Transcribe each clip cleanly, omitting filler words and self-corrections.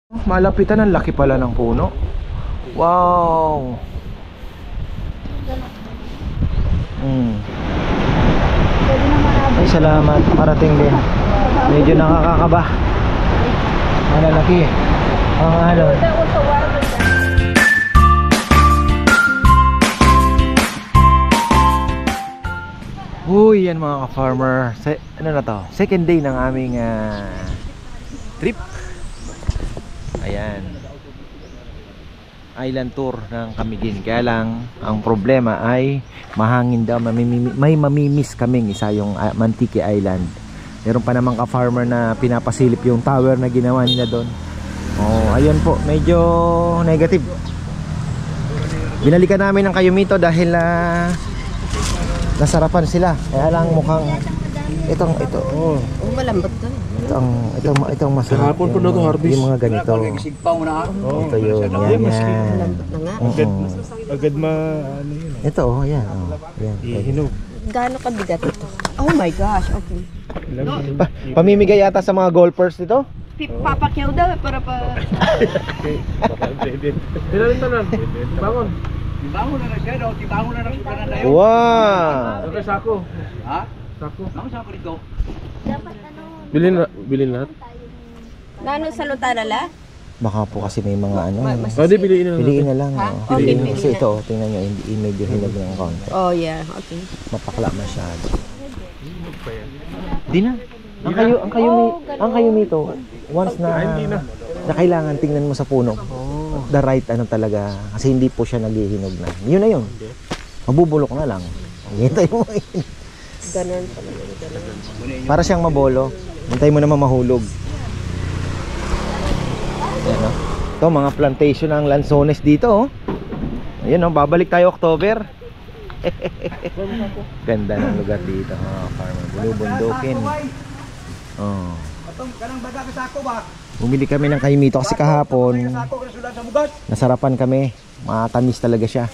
Malapitan, ang laki pala ng puno. Wow. Ay, salamat. Parating din. Medyo nakakakaba. Malalaki ang alon. Uy, yan mga ka-farmer. Ano na to? Second day ng aming trip. Ayan, island tour ng Camiguin. Kaya lang ang problema ay mahangin daw. May mamimiss kaming isa, yung Mantique Island. Meron pa namang ka-farmer na pinapasilip yung tower na ginawa nila doon. Oh, ayun po, medyo negative. Binalikan namin ng Kayumito dahil nasarapan sila. Kaya lang mukhang ito. Oh, malambot to. Itong masarap. Kahapon po na to, harvest. Yung mga ganito. Ito yun. Yan. Agad ano yun. Ito yan. Yan. Hinog. Gaano kabigat ito? Oh my gosh, okay. Pamimigay yata sa mga golfers dito? Papakyaw daw para pa... Pinalit na lang. Bangon. Tibangon na siya daw, tibangon na rin ka na dayo. Wow! Okay, sako. Ha? Sako. Ako sako dito. Bilhin lahat. Nano sa lutarala? Baka po kasi may mga ano. Hindi, piliin na lang. Piliin. Kasi ito, tingnan nyo, medyo hinog ng konti. Oh yeah, okay. Mapakla masyado. Di na. Ang Kayumito, once na kailangan tingnan mo sa puno. The right ano talaga, kasi hindi po siya naghihinog na. Yun na yun. Mabubulok na lang. Hintay mo. Ganun pala. Ganun. Para siyang mabolo. Hintay mo naman mahulog. Ayan, no? Ito mga plantation ng lanzones dito. Oh. Ayun, no? Babalik tayo October. Ganda ng lugar dito. Oh, farmer. Bulubundukin. Oh. Bumili kami ng Kayumito kasi kahapon nasarapan kami. Matamis talaga siya.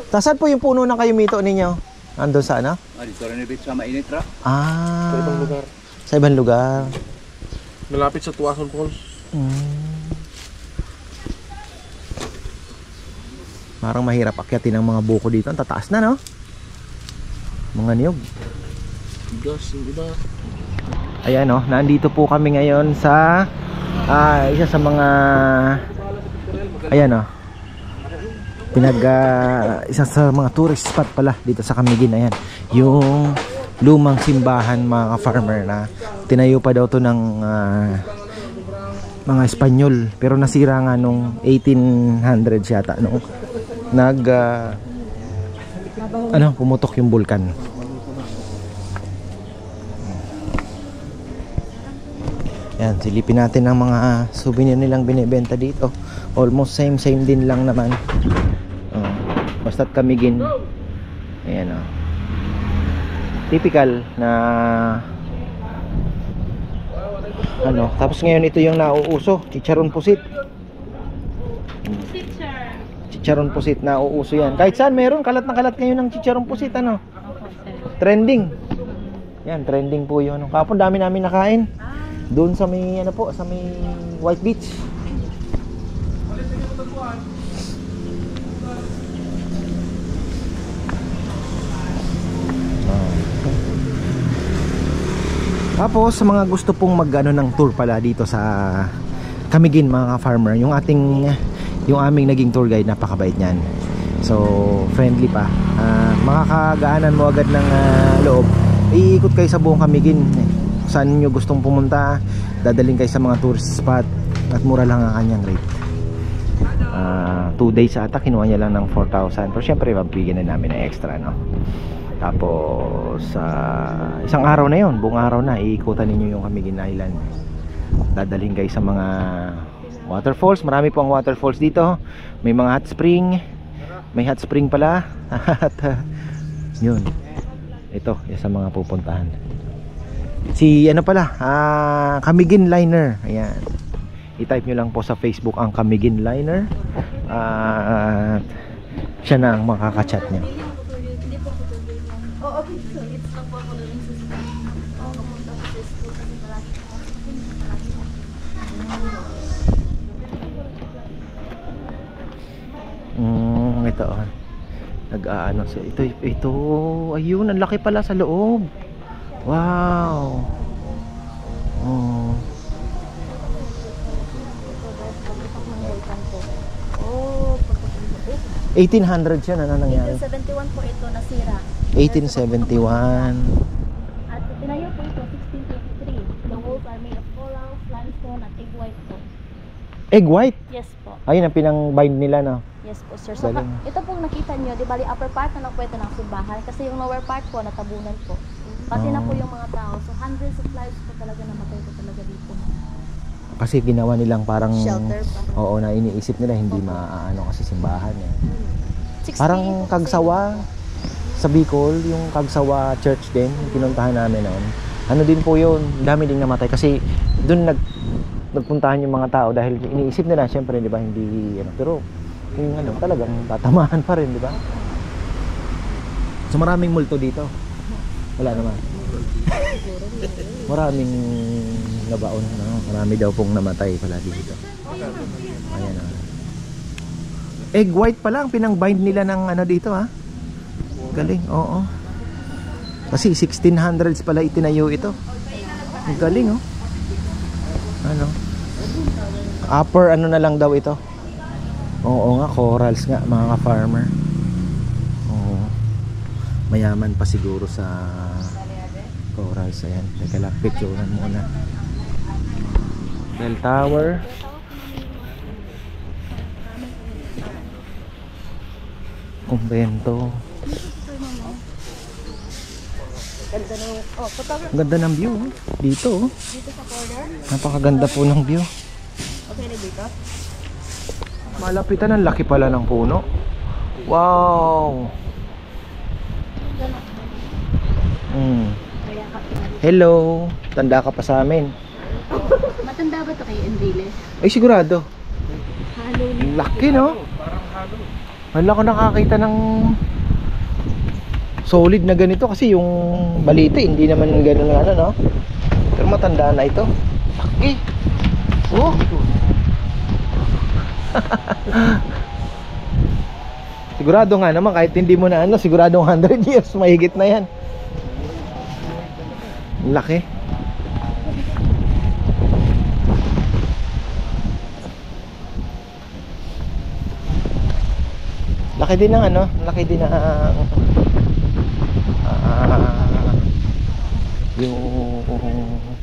Saan po yung puno ng Kayumito ninyo? Andun sa ano? Dito rin ibig sa mainit ra. Sa ibang lugar. Sa ibang lugar. Malapit sa Tuason Falls. Parang mahirap akyatin ang mga buko dito. Ang tataas na, no? Mga niyog. Gas, hindi ba? Ayan, no? Nandito po kami ngayon sa isa sa mga ayan, no? Isa sa mga tourist spot pala dito sa Camiguin. Ayan, yung lumang simbahan mga ka-farmer na tinayo pa daw to ng mga Espanyol, pero nasira nga nung 1800s yata nung pumutok yung bulkan. Yan, silipin natin ang mga souvenir nilang binibenta dito. Almost same din lang naman. Basta't Camiguin. Ayan, oh. Typical na ano. Tapos ngayon ito yung nauuso, chicharon pusit. Chicharon pusit, nauuso yan. Kahit saan meron, kalat na kalat ngayon ng chicharon pusit, ano. Trending. Yan, trending po yun. Kapon dami namin nakain. Doon sa may ano po, sa may White Beach. Tapos sa mga gusto pong mag-ano ng tour pala dito sa Camiguin mga farmer, yung aming naging tour guide, napakabait niyan. So friendly pa. Makakagaanan mo agad ng loob. Iikot kayo sa buong Camiguin. Saan nyo gustong pumunta, dadaling kayo sa mga tourist spot at mura lang ang kanyang rate. 2 days ata, kinuha niya lang ng 4,000. Pero syempre mabigyan na namin ng extra, no? Tapos isang araw na yon, buong araw na iikutan ninyo yung Camiguin Island. Dadaling kayo sa mga waterfalls. Marami po ang waterfalls dito. May mga hot spring. May hot spring pala. At yun, ito yung sa mga pupuntahan. Si ano pala, Camiguin Liner. Ayan, i-type nyo lang po sa Facebook ang Camiguin Liner. Siya na ang makakachat nyo. dito. Oh. Nag-aano siya. Ito. Ayun, ang laki pala sa loob. Wow. Oh. Oh, 1800 yun. Ano nangyari? 1871 po ito nasira. 1871. At tinayo po ito 1623. The walls are made of coral, limestone, at egg white po. Egg white? Yes po. Ayun ang pinang-bind nila, no? Yes po, sir. So, Galing. ito pong nakita nyo, di bali upper part na nakwento ng simbahan kasi yung lower part po natabunan po. Pati na po yung mga tao. So, hundreds of lives po talaga namatay po talaga dito. Kasi ginawa nilang parang Shelter pa. Oo, na iniisip nila hindi maaano kasi simbahan eh. 60 Parang po kasi- Kagsawa sa Bicol, yung Kagsawa Church din, pinuntahan namin noon. Ano din po yun, dami ding namatay kasi doon nagpuntahan yung mga tao dahil iniisip nila syempre, di ba, hindi ano, pero yung ano, talagang tatamaan pa rin, di ba? So maraming multo dito. Wala naman. Maraming nabaon, no? Marami daw pong namatay pala dito. Ayan na. Egg white pala ang pinang-bind nila ng ano dito, ha? Galing, oo. Kasi 1600s pala itinayo ito. Ang galing, oh. Ano? Upper ano na lang daw ito. Oo nga, corals nga, mga farmer. Oo. Mayaman pa siguro sa corals. Ayan, teka lang, picturean muna. Bell Tower. Kumbento. Ganda ng, photography Ang ganda ng view, oh. Dito, oh. dito sa corner. Napakaganda po ng view. Okay na dito. Malapitan, ang laki pala ng puno. Wow. Hello. Tanda ka pa sa amin. Matanda ba ito kay Enrile? Ay, sigurado. Halo na. Ang laki, no? Wala ko nakakita ng solid na ganito kasi yung balite hindi naman gano'n ano, no? Pero matanda na ito. Laki. Oh. Sigurado nga naman kahit hindi mo na ano, siguradong 100 years mahigit na yan. Laki. Laki din ng ano, laki din ng yung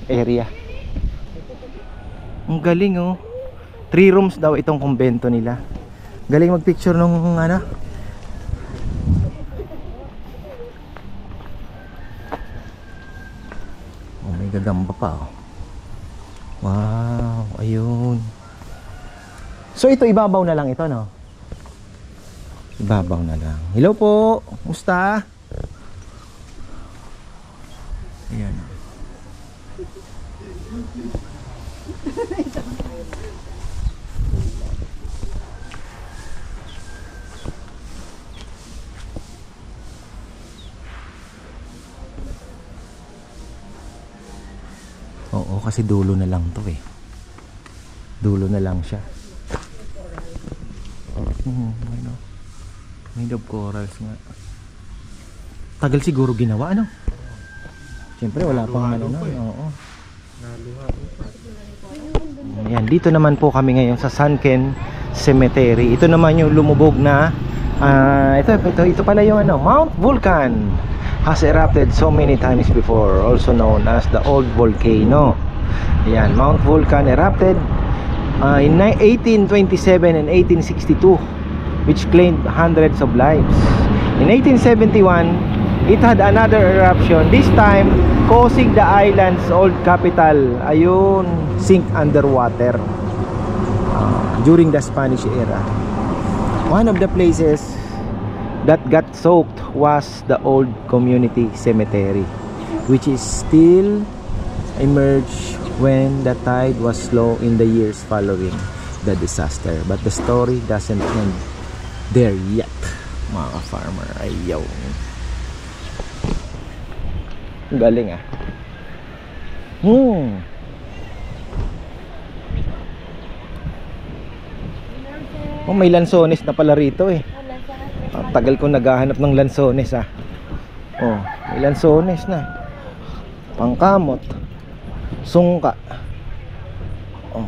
area. Ang galing, oh. 3 rooms daw itong kumbento nila. Galing magpicture nung ano. Oh, may gagamba pa, oh. Wow, ayun. So ito ibabaw na lang ito, no? Ibabaw na lang. Hello po. Kumusta? Ayan. Oo, kasi dulo na lang to eh. Dulo na lang siya. Ano? Made of corals nga. Tagal siguro ginawa, ano? Siyempre wala pang ano na. Oo. Ayan, dito naman po kami ngayon sa Sunken Cemetery. Ito naman yung lumubog na ito pala yung ano, Mount Vulcan has erupted so many times before, also known as the old volcano. Ayan, Mount Vulcan erupted in 1827 and 1862, which claimed hundreds of lives. In 1871, it had another eruption, this time causing the island's old capital, ayun, sink underwater during the Spanish era. One of the places that got soaked was the old community cemetery, which is still emerged when the tide was low in the years following the disaster. But the story doesn't end there yet, mga farmer. Ayaw. Galing, ah. Oh, may lansones na pala rito eh. Tagal ko naghahanap ng lansones ah. Oh, may lansones na. Pangkamot. Sungka. Oh.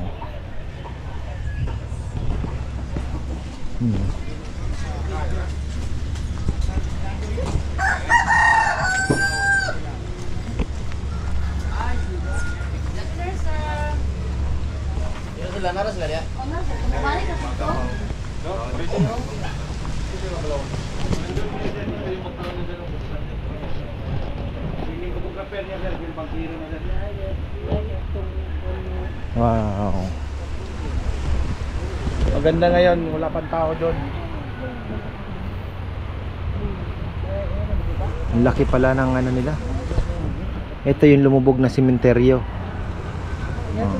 Wow. Maganda ngayon, wala pang tao doon. Ang laki pala ng ano nila. Ito yung lumubog na sementeryo. Oh.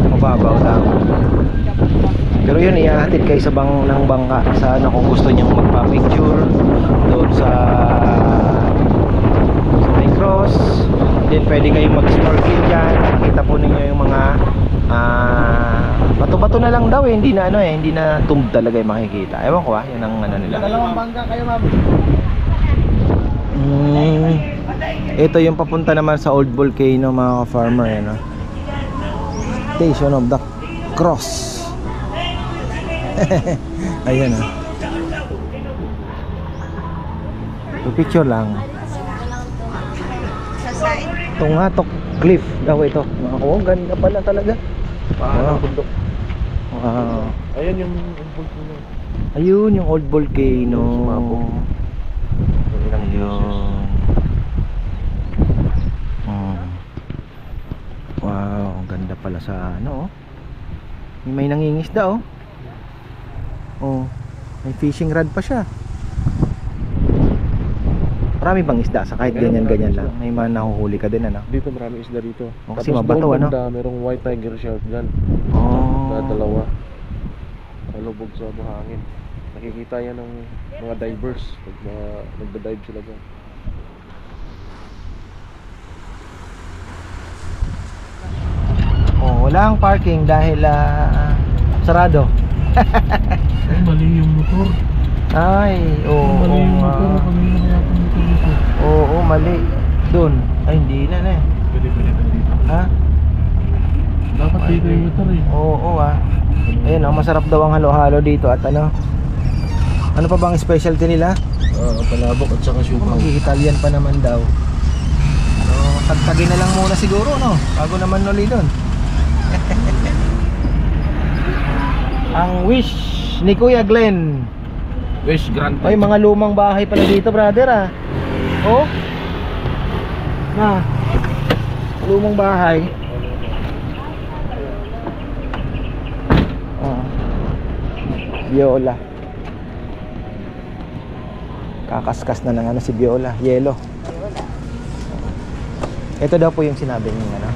Mababaw lang. Pero yun, iahatid kayo sa ng bangka sa ano kung gusto niyang magpa-picture doon sa may cross. Then pwede kayong mag-snorkel dyan. Nakita po ninyo yung mga bato-bato na lang daw hindi na ano hindi na tumb talaga yung makikita. Ewan ko yun ang ano nila. Dalawang bangka kayo, ma'am. Ito yung papunta naman sa Old Volcano mga farmer no? Station of the Cross. Ayan picture lang. Ito nga to cliff daw ito. Ganda pala talaga. Wow. Bundok. Wow. Ayun yung volcano. Ayun yung Old Volcano. Ayun. Wow, ganda pala sa ano may nangingisda may fishing rod pa siya. Marami bang isda sa kahit ganyan-ganyan lang? May mga nahuhuli ka din ano? Dito marami isda dito. Kasi mabato ano? Merong white tiger shark dyan. Na dalawa. Kalubog sa buhangin. Nakikita yan ng mga divers pag nagda-dive sila dyan. Wala ang parking dahil sarado. Mali yung motor. Ay, Mali yung motor. Oo, mali. Doon. Ay, hindi na Pwede dito. Ha? Dapat dito yung motor eh. Oo, ayun, masarap daw ang halo-halo dito at ano. Ano pa bang specialty nila? Palabok at saka syupaw. Mag-Italian pa naman daw. So, tagtagin na lang muna siguro, no? Bago naman nuli doon. Ang wish ni Kuya Glenn. Wish Grand. Ay, mga lumang bahay pala dito, brother lumang bahay. Viola. Kakaskas na ng si Viola, yelo. Ito daw po yung sinabi niya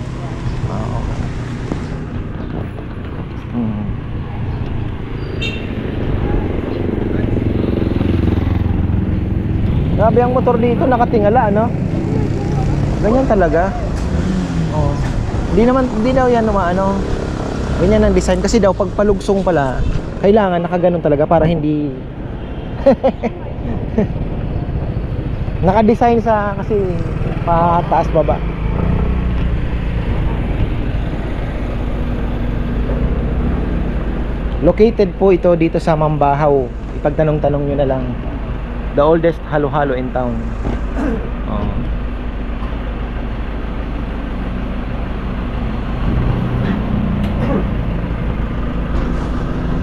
Grabe ang motor dito, nakatingala ganyan talaga. Hindi daw yan ganyan ang design kasi daw pag palugsong pala kailangan nakaganon talaga para hindi naka-design sa kasi pataas baba. Located po ito dito sa Mambahaw. Ipagtanong-tanong nyo na lang. The oldest halo-halo in town.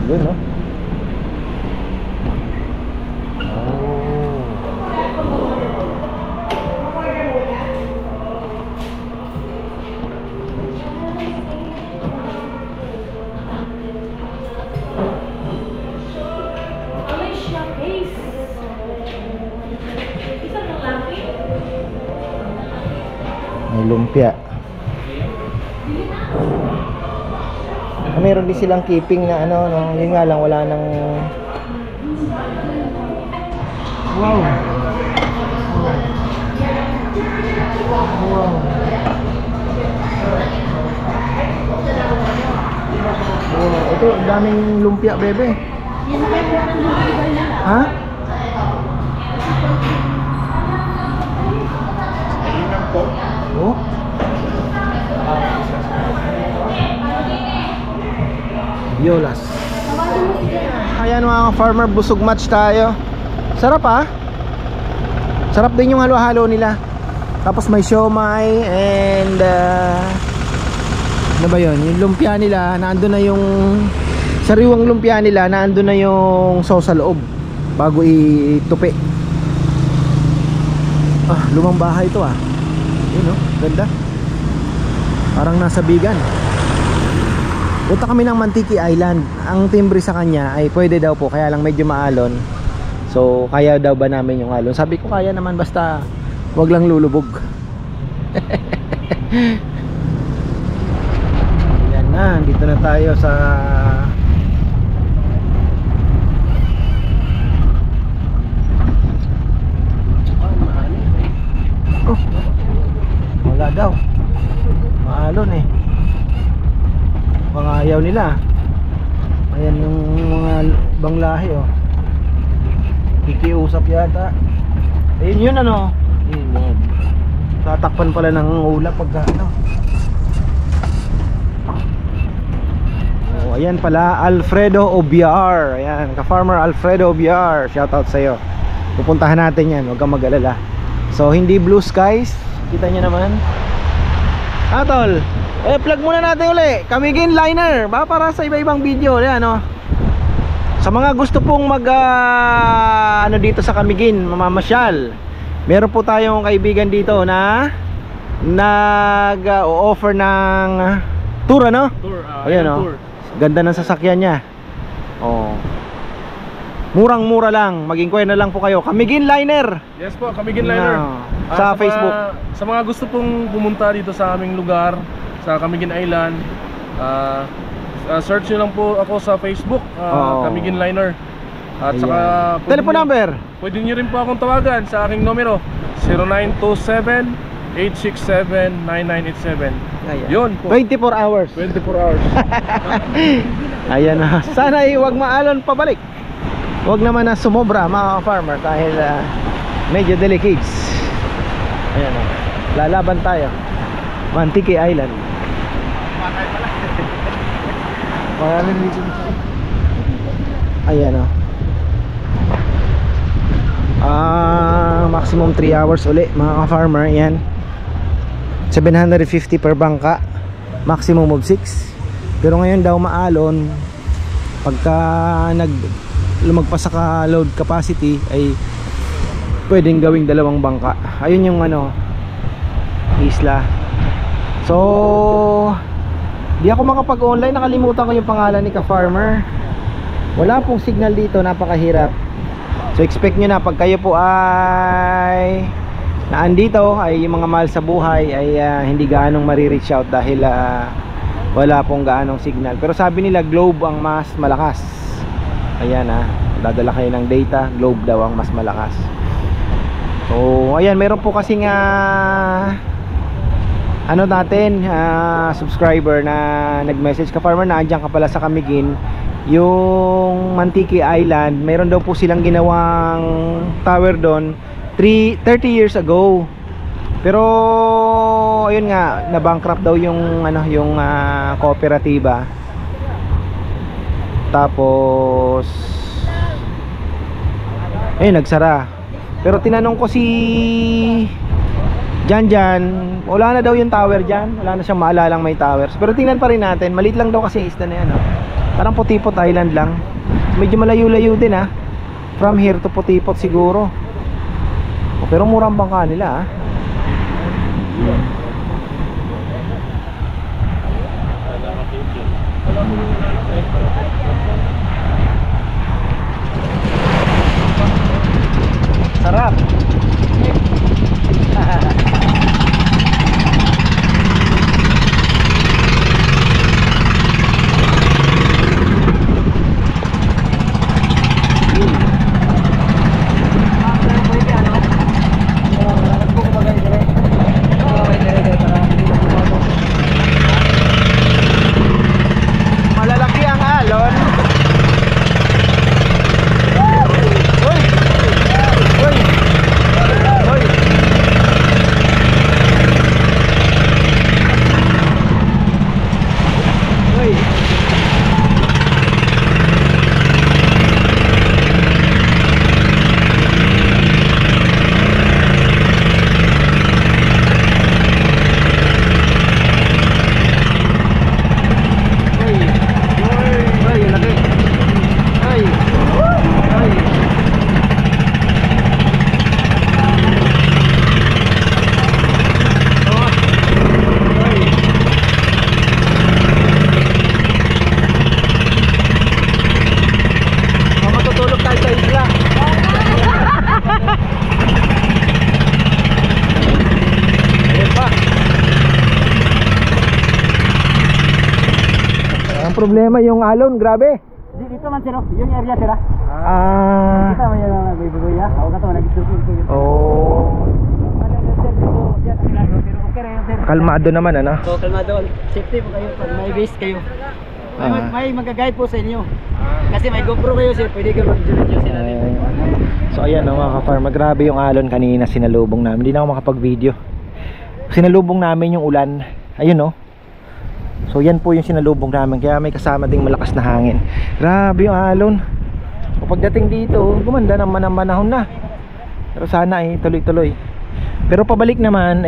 Yun, no? May lumpia. Meron din silang keeping na yun nga lang wala nang wow. Wow. Oh, ito, daming lumpia, bebe. Ha? Oh? Yolas. Ayan mga farmer, busog match tayo. Sarap ah. Sarap din yung halo-halo nila. Tapos may siomai and ano ba yun? Yung lumpia nila, naandun na yung sariwang lumpia nila, naandun na yung sauce sa loob bago itupi. Ah, lumang bahay ito ah. Yun oh, ganda. Parang nasa Bigan. Punta kami ng Mantiki Island. Ang timbre sa kanya ay pwede daw po, kaya lang medyo maalon. So kaya daw ba namin yung alon? Sabi ko kaya naman, basta wag lang lulubog. Yan na, dito na tayo sa oh, wala daw, maalon eh. Mga ayaw nila. Ayan yung mga banglahe oh, kikiusap yata. Ayun yun ano, tatakpan pala ng ulap pagka ano. Oh, ayan pala, Alfredo Obiar. Ayan, ka-farmer Alfredo Obiar, shoutout sa'yo. Pupuntahan natin yan, huwag kang mag-alala. So hindi blue skies, kita nyo naman. Tol, plug muna natin uli Camiguin Liner ba, para sa iba-ibang video. Ayan o, sa mga gusto pong mag ano dito sa Camiguin, mamamasyal, meron po tayong kaibigan dito na nag-offer ng tour ano? Tour, ayan o, ganda ng sasakyan niya. Oh, murang-mura lang, mag-inquire na lang po kayo. Camiguin Liner. Yes po, Camiguin Liner. Sa Facebook. Sa mga gusto pong pumunta dito sa aming lugar, sa Camiguin Island, search nyo lang po ako sa Facebook, Camiguin Liner. At ayan, saka telephone number, pwede nyo rin po akong tawagan sa aking numero 0927-867-9987. Yun po, 24 hours. 24 hours. Ayan na, sana huwag maalon pabalik. Huwag naman na sumobra mga farmer, dahil medyo delicate. Ayan o, lalaban tayo. Mantiki Island. Ayan o, maximum 3 hours uli mga ka-farmer. Ayan, 750 per bangka, maximum of 6. Pero ngayon daw maalon, pagka lumagpas sa load capacity ay pwedeng gawing 2 bangka. Ayun yung ano, isla. So di ako makapag-online, nakalimutan ko yung pangalan ni ka-farmer. Wala pong signal dito, napakahirap. So expect nyo na pag kayo po ay naandito, ay yung mga mahal sa buhay ay hindi gaanong marireach out dahil wala pong gaanong signal. Pero sabi nila Globe ang mas malakas. Ayan dadala kayo ng data, Globe daw ang mas malakas. So ayan, meron po kasing ano natin, subscriber na nag-message, ka-farmer, na andyan ka pala sa Camiguin, yung Mantiki Island. Meron daw po silang ginawang tower doon 30 years ago. Pero ayun nga, na-bankrupt daw yung ano, yung kooperatiba. Tapos nagsara. Pero tinanong ko si Jan, wala na daw yung tower dyan. Wala na siyang maalalang may towers. Pero tingnan pa rin natin, maliit lang daw kasi isla na yan Parang Putipot Island lang. Medyo malayo-layo din from here to Putipot siguro. Pero murang bangka nila sarap. problema yung alon, grabe. Dito man sir, yung area sir. Ah. Kita man yung nagbibigoy ya. Ako kato nagitutok. Oh. Kalmado naman ano. So kalmado, safety po kayo pag may base kayo. May mag-guide po sa inyo. Kasi may GoPro kayo sir, pwede kayo mag-video sila rin. So ayan no, mga ka-farmer, grabe yung alon kanina sinalubong namin. Hindi na ako makapag-video. Sinalubong namin yung ulan. Ayun no. So yan po yung sinalubong namin, kaya may kasama ding malakas na hangin. Grabe yung alon. O pagdating dito, gumanda naman ang manahon na. Pero sana tuloy-tuloy. Pero pabalik naman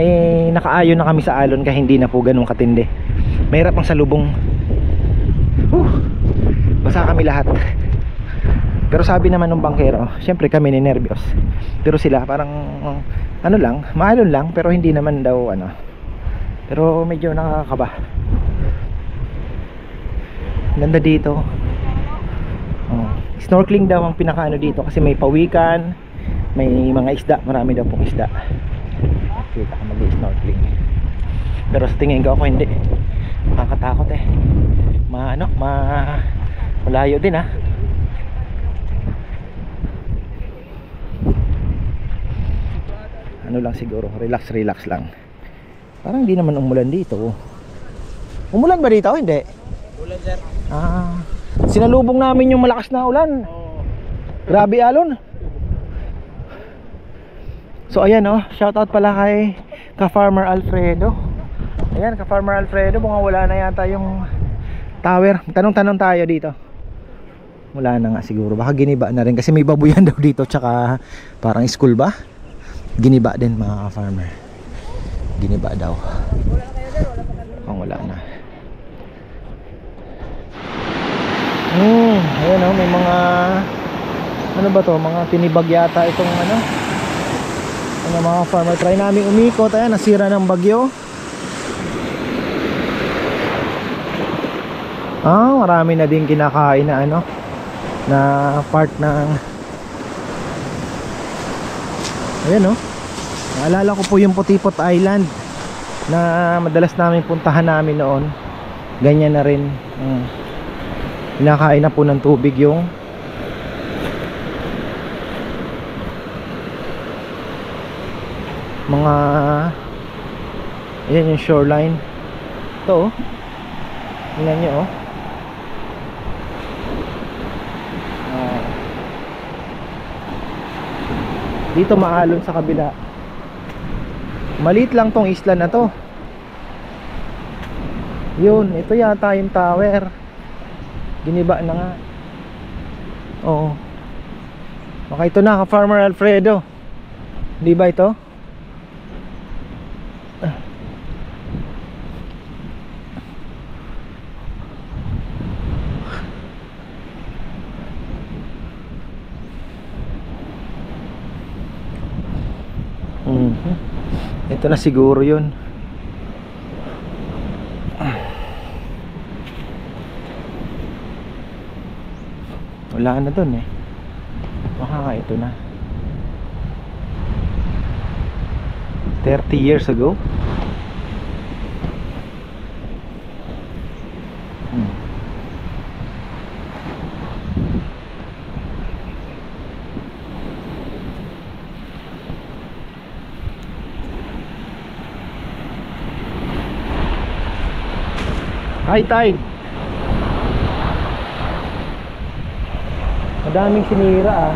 nakaayon na kami sa alon, kaya hindi na po ganun katindi. Mahirap ang salubong. Basa kami lahat. Pero sabi naman ng bangkero, syempre kami ninervyos. Pero sila parang ano lang, maalon lang, pero hindi naman daw ano. Pero medyo nakakaba. Ganda dito. Snorkeling daw ang pinakaano dito kasi may pawikan, may mga isda, marami daw pong isda. Kita ka mag-snorkeling. Pero sa tingin ko ako hindi. Nakakatakot malayo din Ano lang siguro, relax lang. Parang hindi naman umulan dito. Umulan ba dito? Hindi. Ulan sir. Sinalubong namin yung malakas na ulan. Grabe alon. So ayan shoutout pala kay Ka-Farmer Alfredo. Ayan, Ka-Farmer Alfredo, mukhang wala na yata yung tower. Tanong-tanong tayo dito. Wala na nga siguro, baka giniba na rin kasi may babuyan daw dito, tsaka parang school ba? Giniba din mga ka-farmer. Giniba daw. Wala na. Ayan may mga ano ba to, mga tinibag yata itong mga farmer. Try namin umikot, ayan, nasira ng bagyo. Marami na din kinakain na na part ng ayan naalala ko po yung Putipot Island na madalas namin puntahan namin noon. Ganyan na rin. Kinakain na po ng tubig yung mga ayan yung shoreline. Ito tingnan nyo dito maalon sa kabila. Maliit lang tong isla na to. Yun, ito yata yung tower. Giniba na nga. Oo. Baka ito na, Ka-Farmer Alfredo. Di ba ito? Ito na siguro yun. Wala na dun baka nga ito na 30 years ago. High tide. Madaming sinira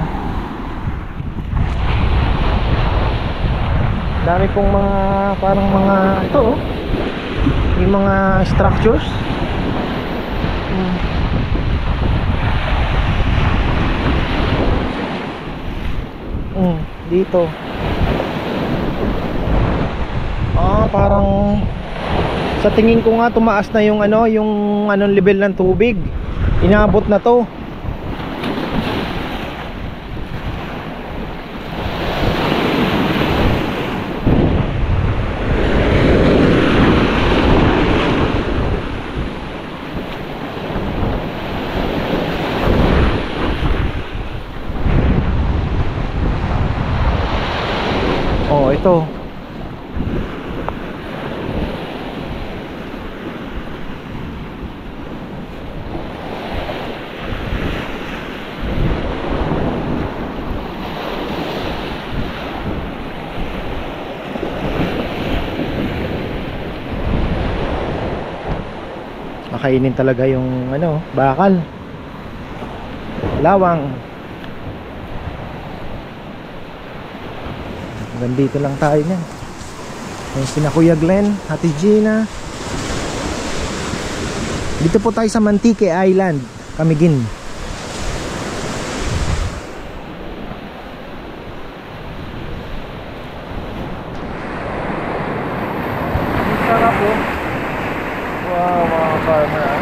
Dami pong mga parang mga ito yung mga structures. Dito. Parang sa tingin ko nga tumaas na yung yung anong level ng tubig. Inabot na to. Ito. kakainin talaga yung ano, bakal, lawang. Hanggang dito lang tayo niyan. Yung sina Kuya Glenn, Ate Gina. Dito po tayo sa Mantique Island, Camiguin. Sarap po. Wow, mga farmer.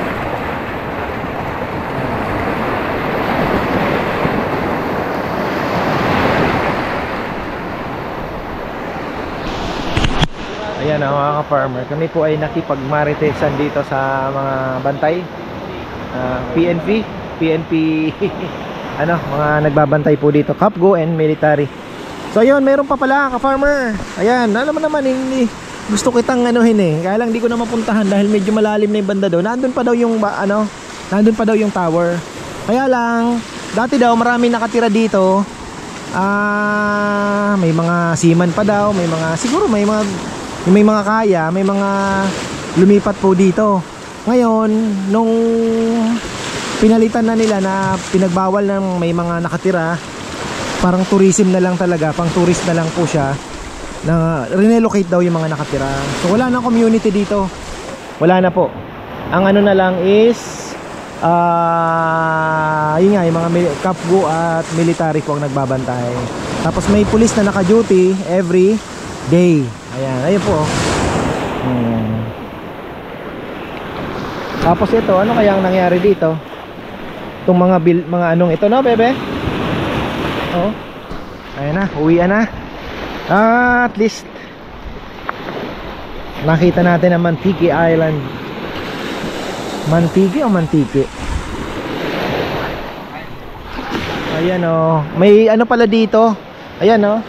Ayan mga ka-farmer, kami po ay nakipagmaritesan dito sa mga bantay, PNP ano, mga nagbabantay po dito, Capgo and military. So ayun, meron pa pala ka-farmer. Ayan, alam mo naman, hindi gusto kitang anuhin eh, kaya lang di ko na mapuntahan dahil medyo malalim na yung banda doon. Nandun pa daw yung nandun pa daw yung tower. Kaya lang, dati daw marami nakatira dito. May mga seaman pa daw, may mga, siguro may mga kaya, may mga lumipat po dito. Ngayon, nung pinalitan na nila na pinagbawal ng may mga nakatira, parang tourism na lang talaga, pang tourist na lang po siya, na relocate daw yung mga nakatira. So wala na community dito. Wala na po. Ang ano na lang is yun nga, yung mga Capgo at military po ang nagbabantay. Tapos may pulis na naka-duty every day. Ayan, ayun po. Tapos ito, ano kaya ang nangyari dito? Itong mga anong ito, no, bebe? Oh. Ayan na, uwian na. At least nakita natin ang Mantique Island. Mantique o Mantique? Ayan oh. May ano pala dito. Ayan oh.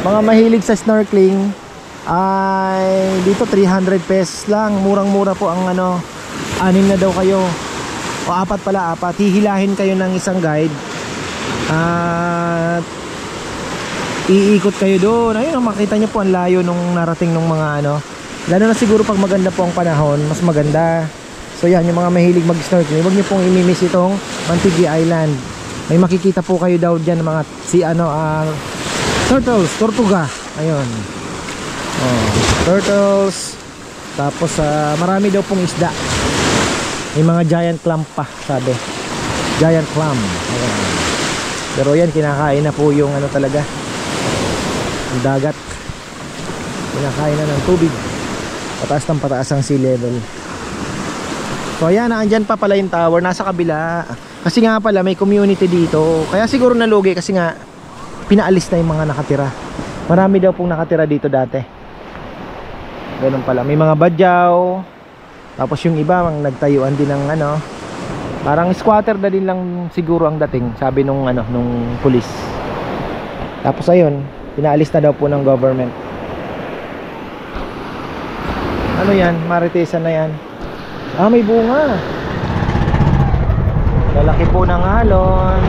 Mga mahilig sa snorkeling ay dito 300 pesos lang. Murang-mura po ang ano. 6 na daw kayo. O 4 pala, 4. Hihilahin kayo ng isang guide. At iikot kayo doon. Ayun, makita nyo po ang layo nung narating nung mga ano. Lalo na siguro pag maganda po ang panahon, mas maganda. So yan, yung mga mahilig mag-snorkeling, huwag nyo pong imimiss itong Mantique Island. May makikita po kayo daw dyan mga turtles, tortuga. Ayun. Oh, turtles. Tapos marami daw pong isda. May mga giant clam pa, sabi. Giant clam. Ayun. Pero yan, kinakain na po yung ano talaga, yung dagat. Kinakain na ng tubig. Pataas ng pataas ang sea level. So ayan, andyan pa pala yung tower, nasa kabila. Kasi nga pala may community dito. Kaya siguro nalugi kasi nga pinaalis na yung mga nakatira. Marami daw pong nakatira dito dati. Ganun pala, may mga badyaw. Tapos yung iba nagtayuan din ng ano, parang squatter na din lang siguro ang dating, sabi nung ano, nung pulis. Tapos ayun, pinaalis na daw po ng government. Ano yan? Maritesan na yan. May bunga. Lalaki po ng alon.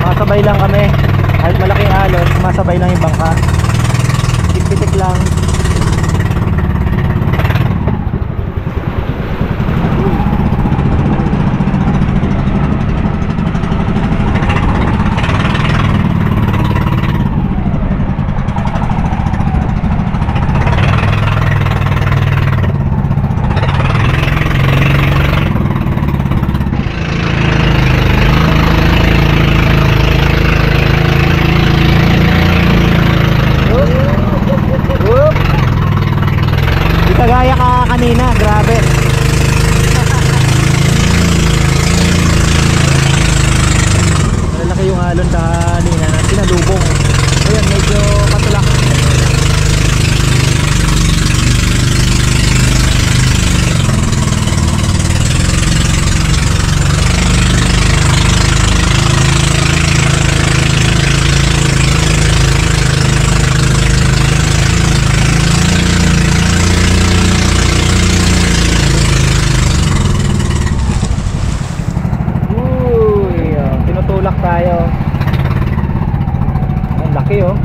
Masabay lang kami. Kahit malaking alon, masabay lang yung bangka. Pitik-pitik lang. Kagaya ka kanina, grabe. Malalaki yung alon kanina na sinalubong. Ayan, medyo patulak. Tayo. Ang laki oh.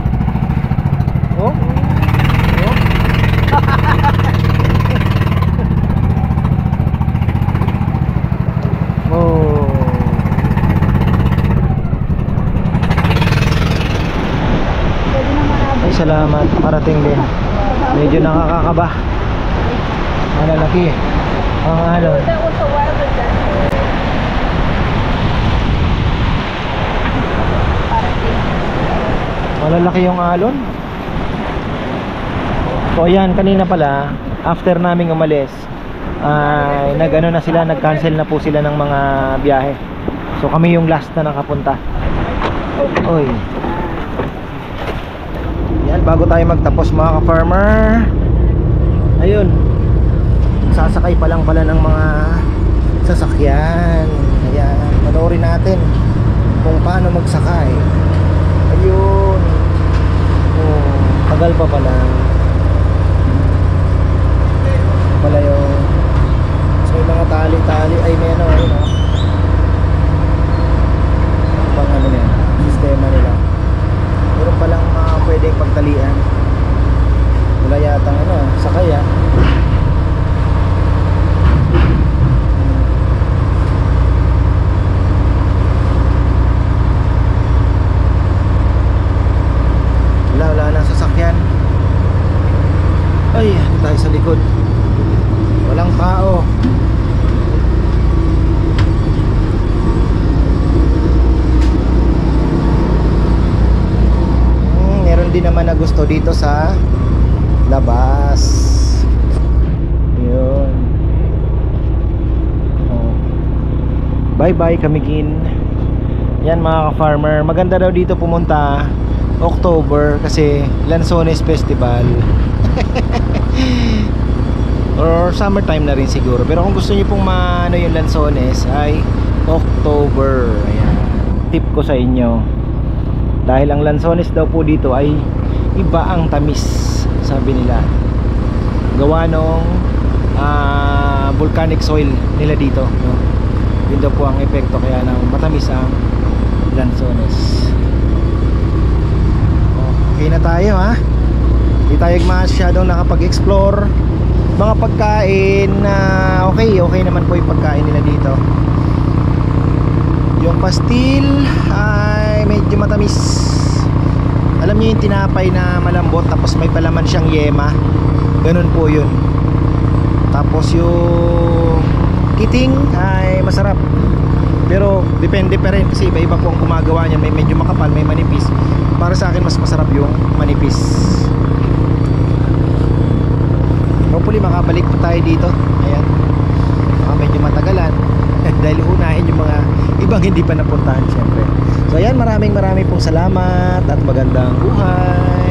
nakarating din. Medyo nakakakaba. Malalaki ang alon. Malalaki yung alon. So ayan, kanina pala after naming umalis ay nag-ano na sila, nag-cancel na po sila ng mga biyahe. So kami yung last na nakapunta. Oy. Yan, bago tayo magtapos mga ka-farmer, ayun, sasakay pa lang pala ng mga sasakyan. Ayan, panoorin natin kung paano magsakay. Ayun. Oh, tagal pa pala. Pala yung so, may mga tali-tali ay may ano, ayun oh. Pang ano yan, sistema nila. Meron palang pwedeng pagtalian. Wala yatang ano, sakay ah. Wala na sasakyan. Ay, tayo sa likod. Walang tao. Meron din naman na gusto dito sa labas. Yun. Oh. Bye bye Camiguin. Yan mga ka-farmer, maganda daw dito pumunta October kasi Lanzones Festival. Or summertime na rin siguro. Pero kung gusto niyo pong ano yung Lanzones ay October. Ayan. Tip ko sa inyo. Dahil ang Lanzones daw po dito ay iba ang tamis, sabi nila. Gawa nung volcanic soil nila dito, no? Yun daw po ang epekto kaya nang matamis ang Lanzones. Okay na tayo ha. Hindi tayo masyadong nakapag-explore. Mga pagkain na okay naman po yung pagkain nila dito. Yung pastil ay medyo matamis. Alam niyo yung tinapay na malambot tapos may palaman siyang yema. Ganun po yun. Tapos yung kiting ay masarap. Pero depende pa rin kasi iba-iba po ang gumagawa niya. May medyo makapal, may manipis. Para sa akin mas masarap yung manipis. Hopefully makabalik po tayo dito. Ayan. Medyo matagalan dahil unahin yung mga ibang hindi pa napuntahan syempre. So ayan, maraming pong salamat at magandang buhay.